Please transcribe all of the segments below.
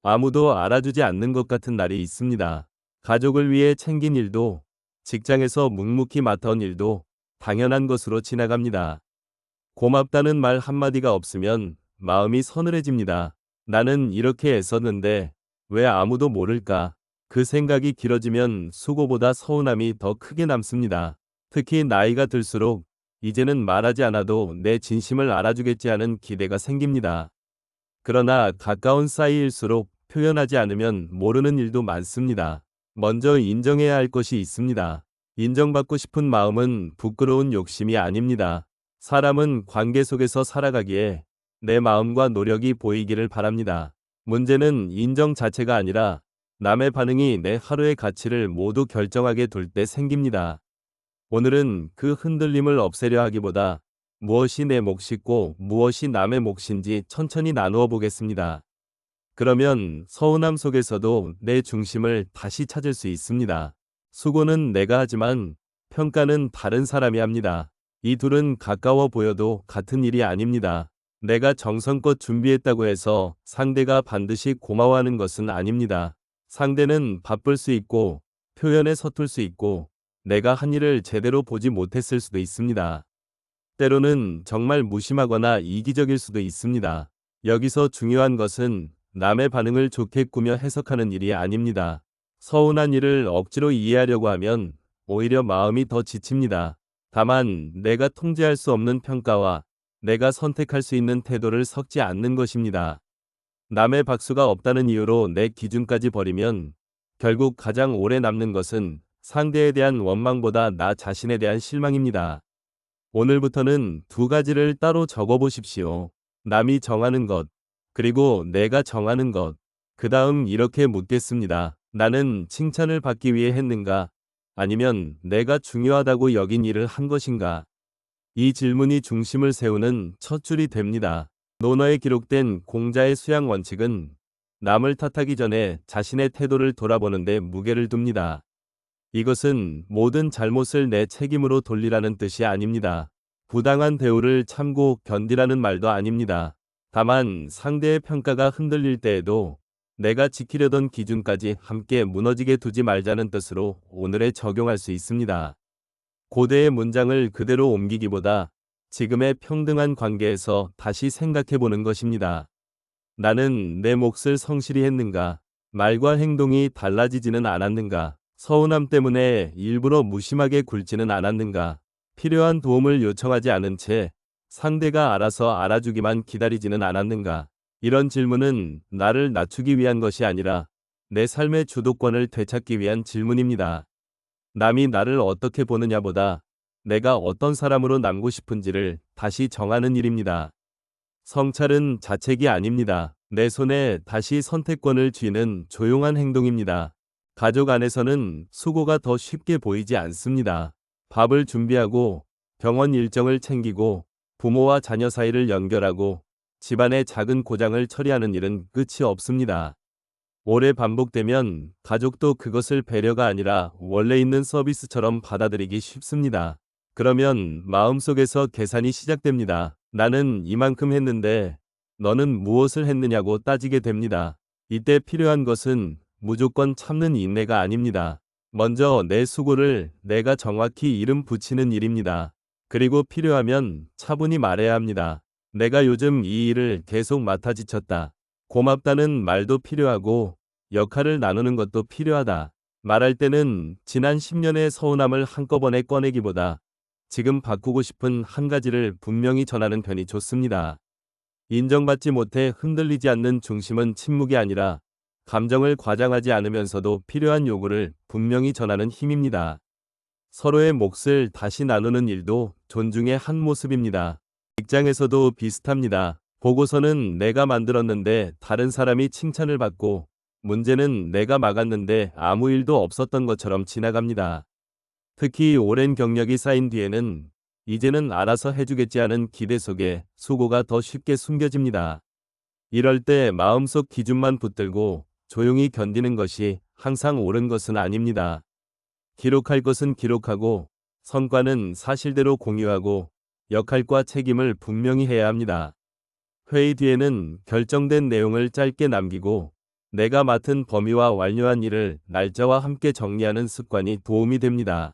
아무도 알아주지 않는 것 같은 날이 있습니다. 가족을 위해 챙긴 일도, 직장에서 묵묵히 맡아온 일도 당연한 것으로 지나갑니다. 고맙다는 말 한마디가 없으면 마음이 서늘해집니다. 나는 이렇게 애썼는데 왜 아무도 모를까? 그 생각이 길어지면 수고보다 서운함이 더 크게 남습니다. 특히 나이가 들수록 이제는 말하지 않아도 내 진심을 알아주겠지 하는 기대가 생깁니다. 그러나 가까운 사이일수록 표현하지 않으면 모르는 일도 많습니다. 먼저 인정해야 할 것이 있습니다. 인정받고 싶은 마음은 부끄러운 욕심이 아닙니다. 사람은 관계 속에서 살아가기에 내 마음과 노력이 보이기를 바랍니다. 문제는 인정 자체가 아니라 남의 반응이 내 하루의 가치를 모두 결정하게 둘 때 생깁니다. 오늘은 그 흔들림을 없애려 하기보다 무엇이 내 몫이고 무엇이 남의 몫인지 천천히 나누어 보겠습니다. 그러면 서운함 속에서도 내 중심을 다시 찾을 수 있습니다. 수고는 내가 하지만 평가는 다른 사람이 합니다. 이 둘은 가까워 보여도 같은 일이 아닙니다. 내가 정성껏 준비했다고 해서 상대가 반드시 고마워하는 것은 아닙니다. 상대는 바쁠 수 있고 표현에 서툴 수 있고 내가 한 일을 제대로 보지 못했을 수도 있습니다. 때로는 정말 무심하거나 이기적일 수도 있습니다. 여기서 중요한 것은 남의 반응을 좋게 꾸며 해석하는 일이 아닙니다. 서운한 일을 억지로 이해하려고 하면 오히려 마음이 더 지칩니다. 다만 내가 통제할 수 없는 평가와 내가 선택할 수 있는 태도를 섞지 않는 것입니다. 남의 박수가 없다는 이유로 내 기준까지 버리면 결국 가장 오래 남는 것은 상대에 대한 원망보다 나 자신에 대한 실망입니다. 오늘부터는 두 가지를 따로 적어보십시오. 남이 정하는 것, 그리고 내가 정하는 것. 그 다음 이렇게 묻겠습니다. 나는 칭찬을 받기 위해 했는가? 아니면 내가 중요하다고 여긴 일을 한 것인가? 이 질문이 중심을 세우는 첫 줄이 됩니다. 논어에 기록된 공자의 수양 원칙은 남을 탓하기 전에 자신의 태도를 돌아보는 데 무게를 둡니다. 이것은 모든 잘못을 내 책임으로 돌리라는 뜻이 아닙니다. 부당한 대우를 참고 견디라는 말도 아닙니다. 다만 상대의 평가가 흔들릴 때에도 내가 지키려던 기준까지 함께 무너지게 두지 말자는 뜻으로 오늘에 적용할 수 있습니다. 고대의 문장을 그대로 옮기기보다 지금의 평등한 관계에서 다시 생각해 보는 것입니다. 나는 내 몫을 성실히 했는가? 말과 행동이 달라지지는 않았는가? 서운함 때문에 일부러 무심하게 굴지는 않았는가? 필요한 도움을 요청하지 않은 채 상대가 알아서 알아주기만 기다리지는 않았는가? 이런 질문은 나를 낮추기 위한 것이 아니라 내 삶의 주도권을 되찾기 위한 질문입니다. 남이 나를 어떻게 보느냐보다 내가 어떤 사람으로 남고 싶은지를 다시 정하는 일입니다. 성찰은 자책이 아닙니다. 내 손에 다시 선택권을 쥐는 조용한 행동입니다. 가족 안에서는 수고가 더 쉽게 보이지 않습니다. 밥을 준비하고 병원 일정을 챙기고 부모와 자녀 사이를 연결하고 집안의 작은 고장을 처리하는 일은 끝이 없습니다. 오래 반복되면 가족도 그것을 배려가 아니라 원래 있는 서비스처럼 받아들이기 쉽습니다. 그러면 마음속에서 계산이 시작됩니다. 나는 이만큼 했는데 너는 무엇을 했느냐고 따지게 됩니다. 이때 필요한 것은 무조건 참는 인내가 아닙니다. 먼저 내 수고를 내가 정확히 이름 붙이는 일입니다. 그리고 필요하면 차분히 말해야 합니다. 내가 요즘 이 일을 계속 맡아 지쳤다. 고맙다는 말도 필요하고 역할을 나누는 것도 필요하다. 말할 때는 지난 10년의 서운함을 한꺼번에 꺼내기보다 지금 바꾸고 싶은 한 가지를 분명히 전하는 편이 좋습니다. 인정받지 못해 흔들리지 않는 중심은 침묵이 아니라 감정을 과장하지 않으면서도 필요한 요구를 분명히 전하는 힘입니다. 서로의 몫을 다시 나누는 일도 존중의 한 모습입니다. 직장에서도 비슷합니다. 보고서는 내가 만들었는데 다른 사람이 칭찬을 받고 문제는 내가 막았는데 아무 일도 없었던 것처럼 지나갑니다. 특히 오랜 경력이 쌓인 뒤에는 이제는 알아서 해주겠지 하는 기대 속에 수고가 더 쉽게 숨겨집니다. 이럴 때 마음속 기준만 붙들고 조용히 견디는 것이 항상 옳은 것은 아닙니다. 기록할 것은 기록하고 성과는 사실대로 공유하고 역할과 책임을 분명히 해야 합니다. 회의 뒤에는 결정된 내용을 짧게 남기고 내가 맡은 범위와 완료한 일을 날짜와 함께 정리하는 습관이 도움이 됩니다.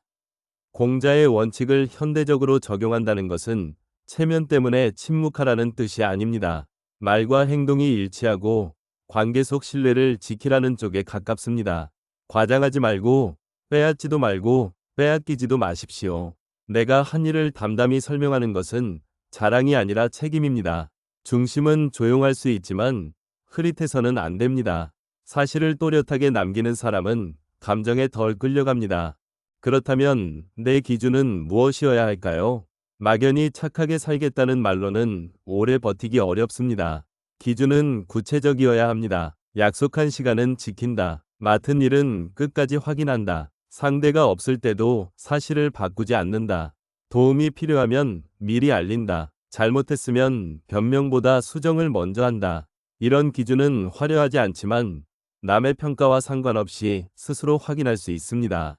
공자의 원칙을 현대적으로 적용한다는 것은 체면 때문에 침묵하라는 뜻이 아닙니다. 말과 행동이 일치하고 관계 속 신뢰를 지키라는 쪽에 가깝습니다. 과장하지 말고 빼앗지도 말고 빼앗기지도 마십시오. 내가 한 일을 담담히 설명하는 것은 자랑이 아니라 책임입니다. 중심은 조용할 수 있지만 흐릿해서는 안 됩니다. 사실을 또렷하게 남기는 사람은 감정에 덜 끌려갑니다. 그렇다면 내 기준은 무엇이어야 할까요? 막연히 착하게 살겠다는 말로는 오래 버티기 어렵습니다. 기준은 구체적이어야 합니다. 약속한 시간은 지킨다. 맡은 일은 끝까지 확인한다. 상대가 없을 때도 사실을 바꾸지 않는다. 도움이 필요하면 미리 알린다. 잘못했으면 변명보다 수정을 먼저 한다. 이런 기준은 화려하지 않지만 남의 평가와 상관없이 스스로 확인할 수 있습니다.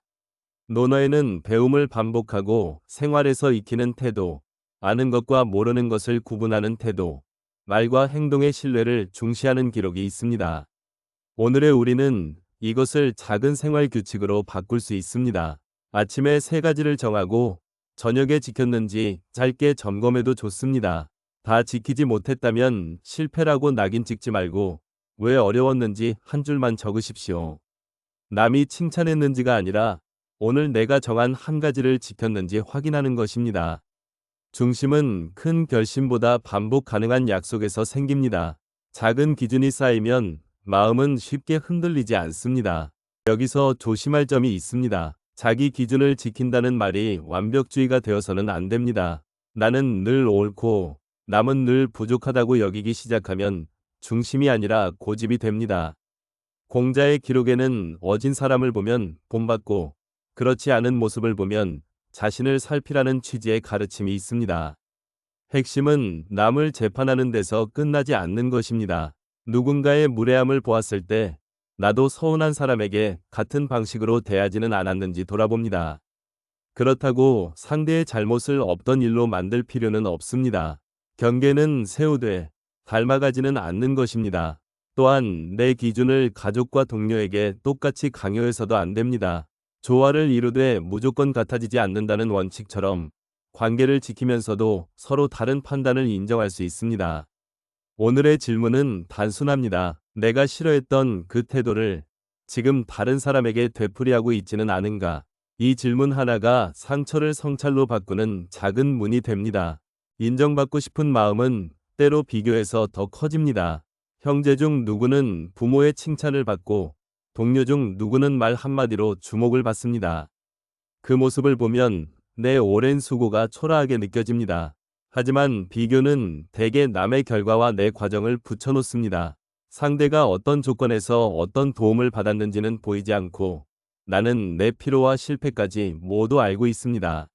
논어에는 배움을 반복하고 생활에서 익히는 태도, 아는 것과 모르는 것을 구분하는 태도, 말과 행동의 신뢰를 중시하는 기록이 있습니다. 오늘의 우리는 이것을 작은 생활 규칙으로 바꿀 수 있습니다. 아침에 3가지를 정하고 저녁에 지켰는지 짧게 점검해도 좋습니다. 다 지키지 못했다면 실패라고 낙인 찍지 말고 왜 어려웠는지 한 줄만 적으십시오. 남이 칭찬했는지가 아니라 오늘 내가 정한 한 가지를 지켰는지 확인하는 것입니다. 중심은 큰 결심보다 반복 가능한 약속에서 생깁니다. 작은 기준이 쌓이면 마음은 쉽게 흔들리지 않습니다. 여기서 조심할 점이 있습니다. 자기 기준을 지킨다는 말이 완벽주의가 되어서는 안 됩니다. 나는 늘 옳고 남은 늘 부족하다고 여기기 시작하면 중심이 아니라 고집이 됩니다. 공자의 기록에는 어진 사람을 보면 본받고 그렇지 않은 모습을 보면 자신을 살피라는 취지의 가르침이 있습니다. 핵심은 남을 재판하는 데서 끝나지 않는 것입니다. 누군가의 무례함을 보았을 때 나도 서운한 사람에게 같은 방식으로 대하지는 않았는지 돌아봅니다. 그렇다고 상대의 잘못을 없던 일로 만들 필요는 없습니다. 경계는 세우되 닮아가지는 않는 것입니다. 또한 내 기준을 가족과 동료에게 똑같이 강요해서도 안 됩니다. 조화를 이루되 무조건 같아지지 않는다는 원칙처럼 관계를 지키면서도 서로 다른 판단을 인정할 수 있습니다. 오늘의 질문은 단순합니다. 내가 싫어했던 그 태도를 지금 다른 사람에게 되풀이하고 있지는 않은가? 이 질문 하나가 상처를 성찰로 바꾸는 작은 문이 됩니다. 인정받고 싶은 마음은 때로 비교해서 더 커집니다. 형제 중 누구는 부모의 칭찬을 받고 동료 중 누구는 말 한마디로 주목을 받습니다. 그 모습을 보면 내 오랜 수고가 초라하게 느껴집니다. 하지만 비교는 대개 남의 결과와 내 과정을 붙여놓습니다. 상대가 어떤 조건에서 어떤 도움을 받았는지는 보이지 않고 나는 내 피로와 실패까지 모두 알고 있습니다.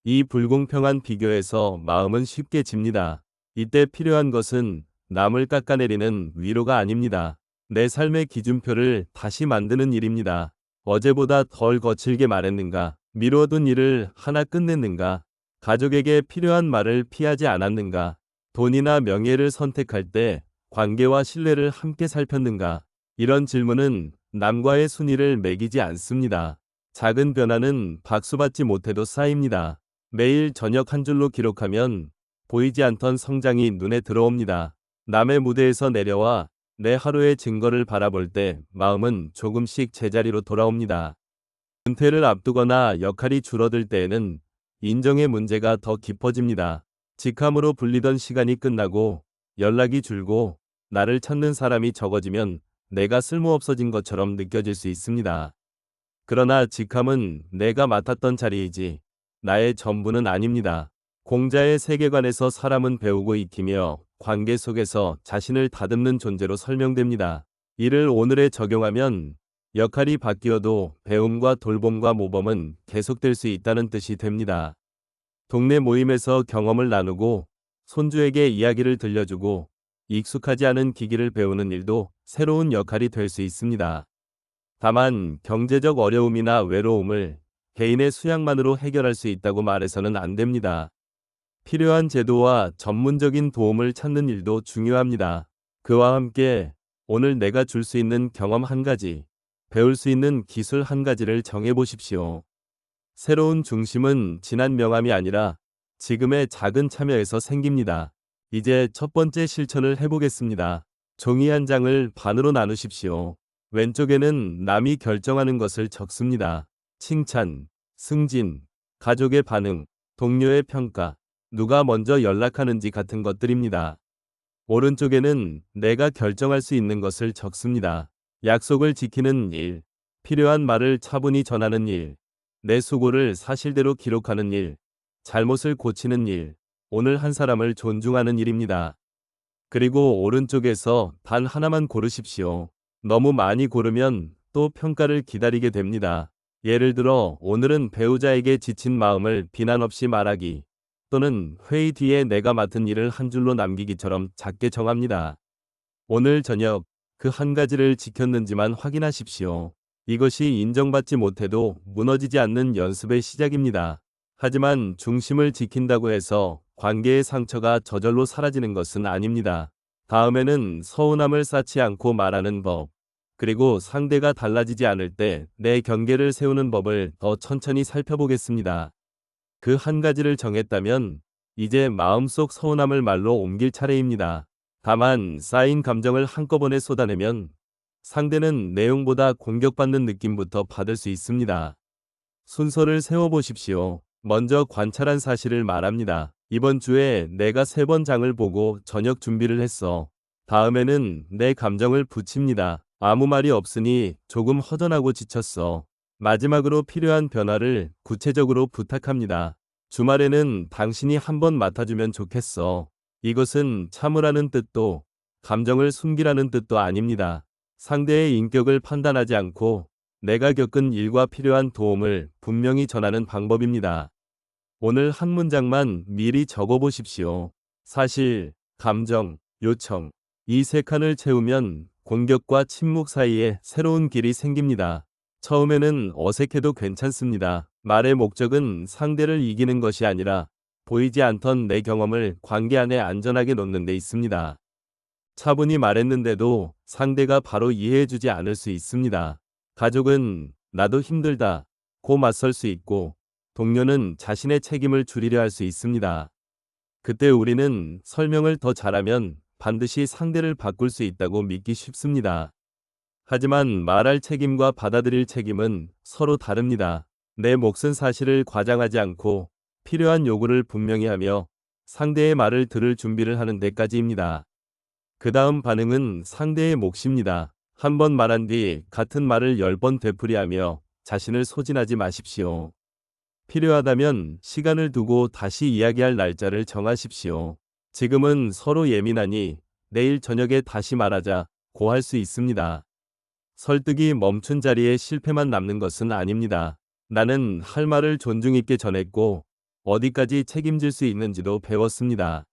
이 불공평한 비교에서 마음은 쉽게 집니다. 이때 필요한 것은 남을 깎아내리는 위로가 아닙니다. 내 삶의 기준표를 다시 만드는 일입니다. 어제보다 덜 거칠게 말했는가? 미뤄둔 일을 하나 끝냈는가? 가족에게 필요한 말을 피하지 않았는가? 돈이나 명예를 선택할 때 관계와 신뢰를 함께 살폈는가? 이런 질문은 남과의 순위를 매기지 않습니다. 작은 변화는 박수받지 못해도 쌓입니다. 매일 저녁 한 줄로 기록하면 보이지 않던 성장이 눈에 들어옵니다. 남의 무대에서 내려와 내 하루의 증거를 바라볼 때 마음은 조금씩 제자리로 돌아옵니다. 은퇴를 앞두거나 역할이 줄어들 때에는 인정의 문제가 더 깊어집니다. 직함으로 불리던 시간이 끝나고 연락이 줄고 나를 찾는 사람이 적어지면 내가 쓸모없어진 것처럼 느껴질 수 있습니다. 그러나 직함은 내가 맡았던 자리이지 나의 전부는 아닙니다. 공자의 세계관에서 사람은 배우고 익히며 관계 속에서 자신을 다듬는 존재로 설명됩니다. 이를 오늘에 적용하면 역할이 바뀌어도 배움과 돌봄과 모범은 계속될 수 있다는 뜻이 됩니다. 동네 모임에서 경험을 나누고 손주에게 이야기를 들려주고 익숙하지 않은 기기를 배우는 일도 새로운 역할이 될 수 있습니다. 다만 경제적 어려움이나 외로움을 개인의 수양만으로 해결할 수 있다고 말해서는 안 됩니다. 필요한 제도와 전문적인 도움을 찾는 일도 중요합니다. 그와 함께 오늘 내가 줄 수 있는 경험 한 가지, 배울 수 있는 기술 한 가지를 정해 보십시오. 새로운 중심은 지난 명함이 아니라 지금의 작은 참여에서 생깁니다. 이제 첫 번째 실천을 해보겠습니다. 종이 한 장을 반으로 나누십시오. 왼쪽에는 남이 결정하는 것을 적습니다. 칭찬, 승진, 가족의 반응, 동료의 평가, 누가 먼저 연락하는지 같은 것들입니다. 오른쪽에는 내가 결정할 수 있는 것을 적습니다. 약속을 지키는 일, 필요한 말을 차분히 전하는 일, 내 수고를 사실대로 기록하는 일, 잘못을 고치는 일, 오늘 한 사람을 존중하는 일입니다. 그리고 오른쪽에서 단 하나만 고르십시오. 너무 많이 고르면 또 평가를 기다리게 됩니다. 예를 들어 오늘은 배우자에게 지친 마음을 비난 없이 말하기, 또는 회의 뒤에 내가 맡은 일을 한 줄로 남기기처럼 작게 정합니다. 오늘 저녁 그 한 가지를 지켰는지만 확인하십시오. 이것이 인정받지 못해도 무너지지 않는 연습의 시작입니다. 하지만 중심을 지킨다고 해서 관계의 상처가 저절로 사라지는 것은 아닙니다. 다음에는 서운함을 쌓지 않고 말하는 법, 그리고 상대가 달라지지 않을 때 내 경계를 세우는 법을 더 천천히 살펴보겠습니다. 그 한 가지를 정했다면 이제 마음속 서운함을 말로 옮길 차례입니다. 다만 쌓인 감정을 한꺼번에 쏟아내면 상대는 내용보다 공격받는 느낌부터 받을 수 있습니다. 순서를 세워보십시오. 먼저 관찰한 사실을 말합니다. 이번 주에 내가 3번 장을 보고 저녁 준비를 했어. 다음에는 내 감정을 붙입니다. 아무 말이 없으니 조금 허전하고 지쳤어. 마지막으로 필요한 변화를 구체적으로 부탁합니다. 주말에는 당신이 한번 맡아주면 좋겠어. 이것은 참으라는 뜻도 감정을 숨기라는 뜻도 아닙니다. 상대의 인격을 판단하지 않고 내가 겪은 일과 필요한 도움을 분명히 전하는 방법입니다. 오늘 한 문장만 미리 적어보십시오. 사실, 감정, 요청. 이 3칸을 채우면 공격과 침묵 사이에 새로운 길이 생깁니다. 처음에는 어색해도 괜찮습니다. 말의 목적은 상대를 이기는 것이 아니라 보이지 않던 내 경험을 관계 안에 안전하게 놓는 데 있습니다. 차분히 말했는데도 상대가 바로 이해해주지 않을 수 있습니다. 가족은 나도 힘들다 고 맞설 수 있고, 동료는 자신의 책임을 줄이려 할 수 있습니다. 그때 우리는 설명을 더 잘하면 반드시 상대를 바꿀 수 있다고 믿기 쉽습니다. 하지만 말할 책임과 받아들일 책임은 서로 다릅니다. 내 몫은 사실을 과장하지 않고 필요한 요구를 분명히 하며 상대의 말을 들을 준비를 하는 데까지입니다. 그 다음 반응은 상대의 몫입니다. 한 번 말한 뒤 같은 말을 10번 되풀이하며 자신을 소진하지 마십시오. 필요하다면 시간을 두고 다시 이야기할 날짜를 정하십시오. 지금은 서로 예민하니 내일 저녁에 다시 말하자 고 할 수 있습니다. 설득이 멈춘 자리에 실패만 남는 것은 아닙니다. 나는 할 말을 존중 있게 전했고 어디까지 책임질 수 있는지도 배웠습니다.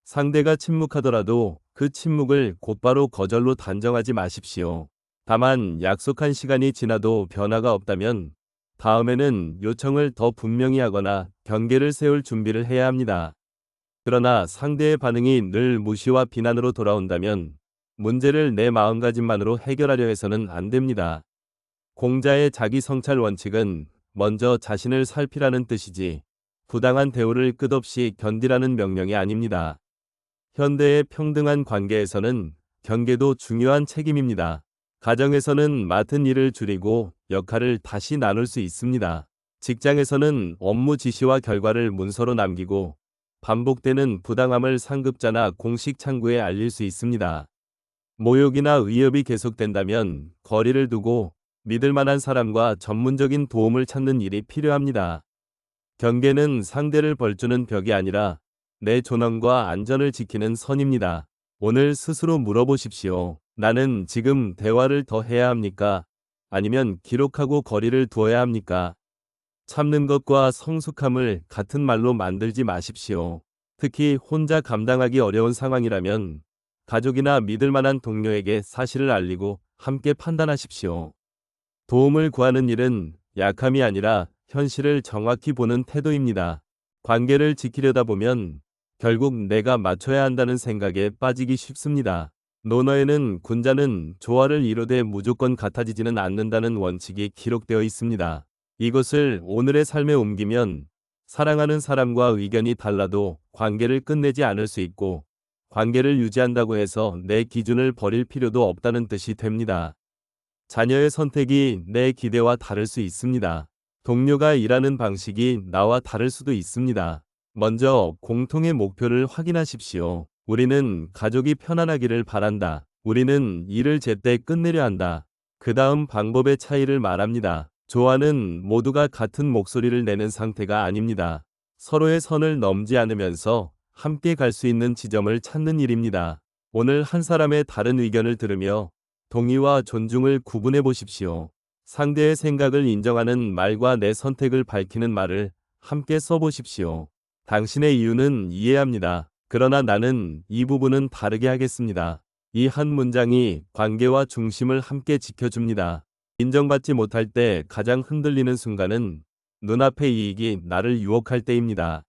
상대가 침묵하더라도 그 침묵을 곧바로 거절로 단정하지 마십시오. 다만 약속한 시간이 지나도 변화가 없다면 다음에는 요청을 더 분명히 하거나 경계를 세울 준비를 해야 합니다. 그러나 상대의 반응이 늘 무시와 비난으로 돌아온다면 문제를 내 마음가짐만으로 해결하려 해서는 안 됩니다. 공자의 자기 성찰 원칙은 먼저 자신을 살피라는 뜻이지 부당한 대우를 끝없이 견디라는 명령이 아닙니다. 현대의 평등한 관계에서는 경계도 중요한 책임입니다. 가정에서는 맡은 일을 줄이고 역할을 다시 나눌 수 있습니다. 직장에서는 업무 지시와 결과를 문서로 남기고 반복되는 부당함을 상급자나 공식 창구에 알릴 수 있습니다. 모욕이나 위협이 계속된다면 거리를 두고 믿을 만한 사람과 전문적인 도움을 찾는 일이 필요합니다. 경계는 상대를 벌주는 벽이 아니라 내 존엄과 안전을 지키는 선입니다. 오늘 스스로 물어보십시오. 나는 지금 대화를 더 해야 합니까? 아니면 기록하고 거리를 두어야 합니까? 참는 것과 성숙함을 같은 말로 만들지 마십시오. 특히 혼자 감당하기 어려운 상황이라면 가족이나 믿을 만한 동료에게 사실을 알리고 함께 판단하십시오. 도움을 구하는 일은 약함이 아니라 현실을 정확히 보는 태도입니다. 관계를 지키려다 보면 결국 내가 맞춰야 한다는 생각에 빠지기 쉽습니다. 논어에는 군자는 조화를 이루되 무조건 같아지지는 않는다는 원칙이 기록되어 있습니다. 이것을 오늘의 삶에 옮기면 사랑하는 사람과 의견이 달라도 관계를 끝내지 않을 수 있고 관계를 유지한다고 해서 내 기준을 버릴 필요도 없다는 뜻이 됩니다. 자녀의 선택이 내 기대와 다를 수 있습니다. 동료가 일하는 방식이 나와 다를 수도 있습니다. 먼저 공통의 목표를 확인하십시오. 우리는 가족이 편안하기를 바란다. 우리는 일을 제때 끝내려 한다. 그 다음 방법의 차이를 말합니다. 조화는 모두가 같은 목소리를 내는 상태가 아닙니다. 서로의 선을 넘지 않으면서 함께 갈 수 있는 지점을 찾는 일입니다. 오늘 한 사람의 다른 의견을 들으며 동의와 존중을 구분해 보십시오. 상대의 생각을 인정하는 말과 내 선택을 밝히는 말을 함께 써보십시오. 당신의 이유는 이해합니다. 그러나 나는 이 부분은 다르게 하겠습니다. 이 한 문장이 관계와 중심을 함께 지켜줍니다. 인정받지 못할 때 가장 흔들리는 순간은 눈앞의 이익이 나를 유혹할 때입니다.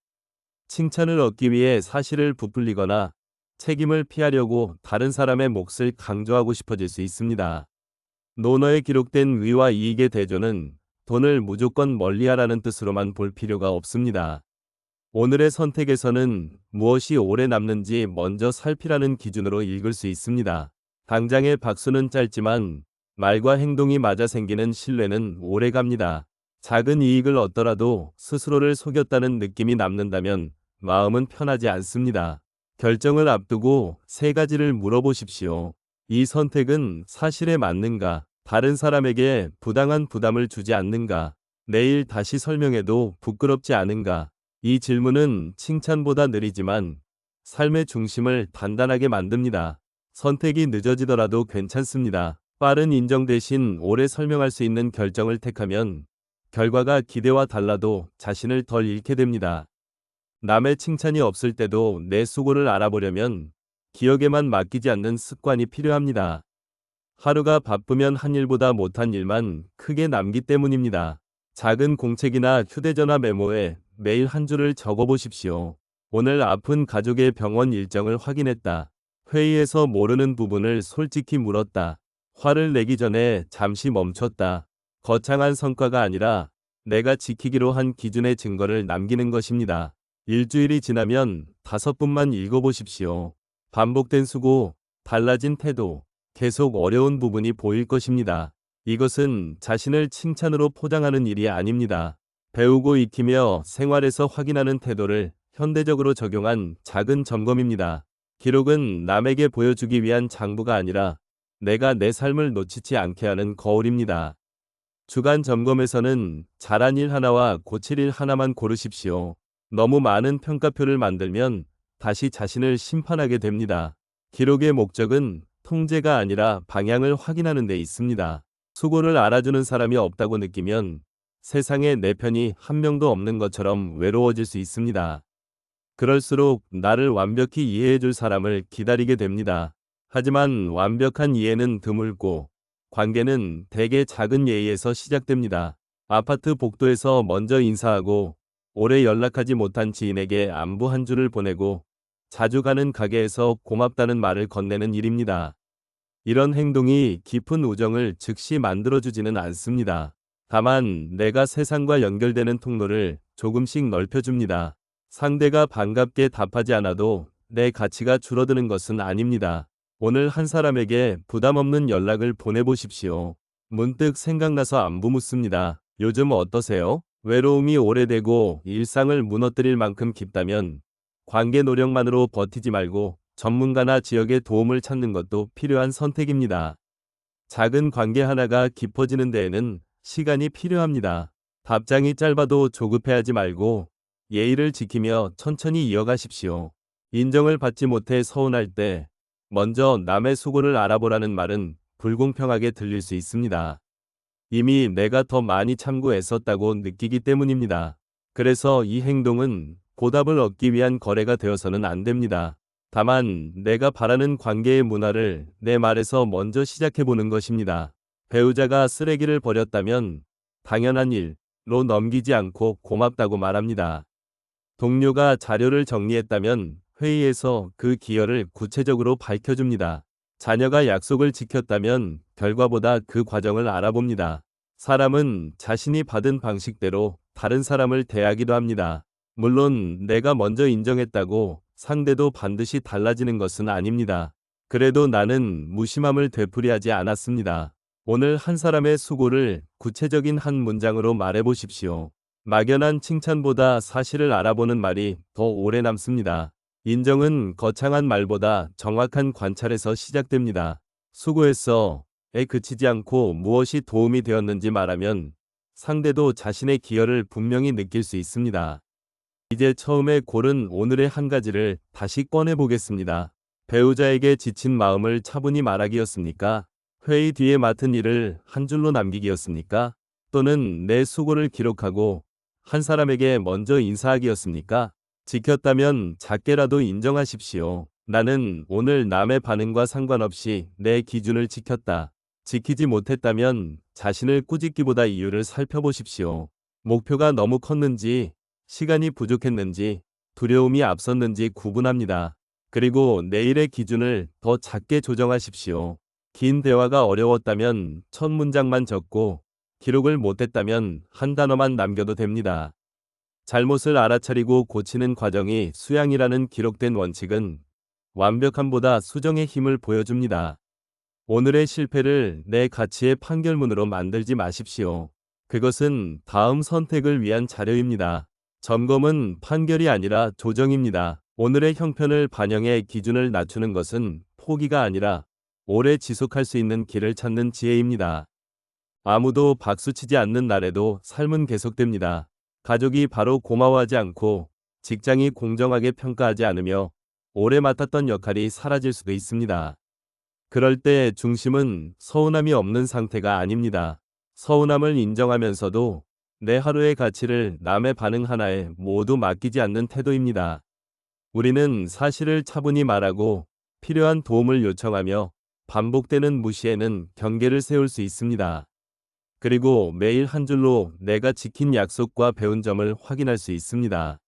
칭찬을 얻기 위해 사실을 부풀리거나 책임을 피하려고 다른 사람의 몫을 강조하고 싶어질 수 있습니다. 논어에 기록된 의와 이익의 대조는 돈을 무조건 멀리하라는 뜻으로만 볼 필요가 없습니다. 오늘의 선택에서는 무엇이 오래 남는지 먼저 살피라는 기준으로 읽을 수 있습니다. 당장의 박수는 짧지만 말과 행동이 맞아 생기는 신뢰는 오래 갑니다. 작은 이익을 얻더라도 스스로를 속였다는 느낌이 남는다면 마음은 편하지 않습니다. 결정을 앞두고 세 가지를 물어보십시오. 이 선택은 사실에 맞는가? 다른 사람에게 부당한 부담을 주지 않는가? 내일 다시 설명해도 부끄럽지 않은가? 이 질문은 칭찬보다 느리지만 삶의 중심을 단단하게 만듭니다. 선택이 늦어지더라도 괜찮습니다. 빠른 인정 대신 오래 설명할 수 있는 결정을 택하면 결과가 기대와 달라도 자신을 덜 잃게 됩니다. 남의 칭찬이 없을 때도 내 수고를 알아보려면 기억에만 맡기지 않는 습관이 필요합니다. 하루가 바쁘면 한 일보다 못한 일만 크게 남기 때문입니다. 작은 공책이나 휴대전화 메모에 매일 한 줄을 적어보십시오. 오늘 아픈 가족의 병원 일정을 확인했다. 회의에서 모르는 부분을 솔직히 물었다. 화를 내기 전에 잠시 멈췄다. 거창한 성과가 아니라 내가 지키기로 한 기준의 증거를 남기는 것입니다. 일주일이 지나면 5분만 읽어보십시오. 반복된 수고, 달라진 태도, 계속 어려운 부분이 보일 것입니다. 이것은 자신을 칭찬으로 포장하는 일이 아닙니다. 배우고 익히며 생활에서 확인하는 태도를 현대적으로 적용한 작은 점검입니다. 기록은 남에게 보여주기 위한 장부가 아니라 내가 내 삶을 놓치지 않게 하는 거울입니다. 주간 점검에서는 잘한 일 하나와 고칠 일 하나만 고르십시오. 너무 많은 평가표를 만들면 다시 자신을 심판하게 됩니다. 기록의 목적은 통제가 아니라 방향을 확인하는 데 있습니다. 수고를 알아주는 사람이 없다고 느끼면 세상에 내 편이 한 명도 없는 것처럼 외로워질 수 있습니다. 그럴수록 나를 완벽히 이해해 줄 사람을 기다리게 됩니다. 하지만 완벽한 이해는 드물고 관계는 대개 작은 예의에서 시작됩니다. 아파트 복도에서 먼저 인사하고 오래 연락하지 못한 지인에게 안부 한 줄을 보내고 자주 가는 가게에서 고맙다는 말을 건네는 일입니다. 이런 행동이 깊은 우정을 즉시 만들어주지는 않습니다. 다만 내가 세상과 연결되는 통로를 조금씩 넓혀줍니다. 상대가 반갑게 답하지 않아도 내 가치가 줄어드는 것은 아닙니다. 오늘 한 사람에게 부담 없는 연락을 보내보십시오. 문득 생각나서 안부 묻습니다. 요즘 어떠세요? 외로움이 오래되고 일상을 무너뜨릴 만큼 깊다면 관계 노력만으로 버티지 말고 전문가나 지역의 도움을 찾는 것도 필요한 선택입니다. 작은 관계 하나가 깊어지는 데에는 시간이 필요합니다. 답장이 짧아도 조급해하지 말고 예의를 지키며 천천히 이어가십시오. 인정을 받지 못해 서운할 때 먼저 남의 수고를 알아보라는 말은 불공평하게 들릴 수 있습니다. 이미 내가 더 많이 참고 애썼다고 느끼기 때문입니다. 그래서 이 행동은 보답을 얻기 위한 거래가 되어서는 안 됩니다. 다만 내가 바라는 관계의 문화를 내 말에서 먼저 시작해보는 것입니다. 배우자가 쓰레기를 버렸다면 당연한 일로 넘기지 않고 고맙다고 말합니다. 동료가 자료를 정리했다면 회의에서 그 기여를 구체적으로 밝혀줍니다. 자녀가 약속을 지켰다면 결과보다 그 과정을 알아봅니다. 사람은 자신이 받은 방식대로 다른 사람을 대하기도 합니다. 물론 내가 먼저 인정했다고 상대도 반드시 달라지는 것은 아닙니다. 그래도 나는 무심함을 되풀이하지 않았습니다. 오늘 한 사람의 수고를 구체적인 한 문장으로 말해보십시오. 막연한 칭찬보다 사실을 알아보는 말이 더 오래 남습니다. 인정은 거창한 말보다 정확한 관찰에서 시작됩니다. 수고했어에 그치지 않고 무엇이 도움이 되었는지 말하면 상대도 자신의 기여를 분명히 느낄 수 있습니다. 이제 처음에 고른 오늘의 한 가지를 다시 꺼내 보겠습니다. 배우자에게 지친 마음을 차분히 말하기였습니까? 회의 뒤에 맡은 일을 한 줄로 남기기였습니까? 또는 내 수고를 기록하고 한 사람에게 먼저 인사하기였습니까? 지켰다면 작게라도 인정하십시오. 나는 오늘 남의 반응과 상관없이 내 기준을 지켰다. 지키지 못했다면 자신을 꾸짖기보다 이유를 살펴보십시오. 목표가 너무 컸는지, 시간이 부족했는지, 두려움이 앞섰는지 구분합니다. 그리고 내일의 기준을 더 작게 조정하십시오. 긴 대화가 어려웠다면 첫 문장만 적고 기록을 못했다면 한 단어만 남겨도 됩니다. 잘못을 알아차리고 고치는 과정이 수양이라는 기록된 원칙은 완벽함보다 수정의 힘을 보여줍니다. 오늘의 실패를 내 가치의 판결문으로 만들지 마십시오. 그것은 다음 선택을 위한 자료입니다. 점검은 판결이 아니라 조정입니다. 오늘의 형편을 반영해 기준을 낮추는 것은 포기가 아니라 오래 지속할 수 있는 길을 찾는 지혜입니다. 아무도 박수치지 않는 날에도 삶은 계속됩니다. 가족이 바로 고마워하지 않고 직장이 공정하게 평가하지 않으며 오래 맡았던 역할이 사라질 수도 있습니다. 그럴 때 중심은 서운함이 없는 상태가 아닙니다. 서운함을 인정하면서도 내 하루의 가치를 남의 반응 하나에 모두 맡기지 않는 태도입니다. 우리는 사실을 차분히 말하고 필요한 도움을 요청하며 반복되는 무시에는 경계를 세울 수 있습니다. 그리고 매일 한 줄로 내가 지킨 약속과 배운 점을 확인할 수 있습니다.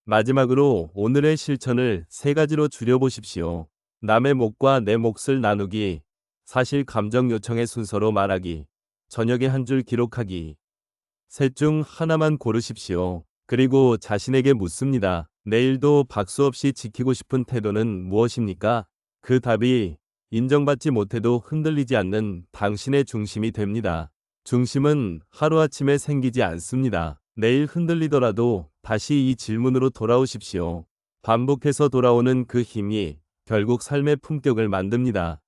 마지막으로 오늘의 실천을 세 가지로 줄여보십시오. 남의 몫과 내 몫을 나누기, 사실 감정 요청의 순서로 말하기, 저녁에 한 줄 기록하기. 셋 중 하나만 고르십시오. 그리고 자신에게 묻습니다. 내일도 박수 없이 지키고 싶은 태도는 무엇입니까? 그 답이 인정받지 못해도 흔들리지 않는 당신의 중심이 됩니다. 중심은 하루아침에 생기지 않습니다. 내일 흔들리더라도 다시 이 질문으로 돌아오십시오. 반복해서 돌아오는 그 힘이 결국 삶의 품격을 만듭니다.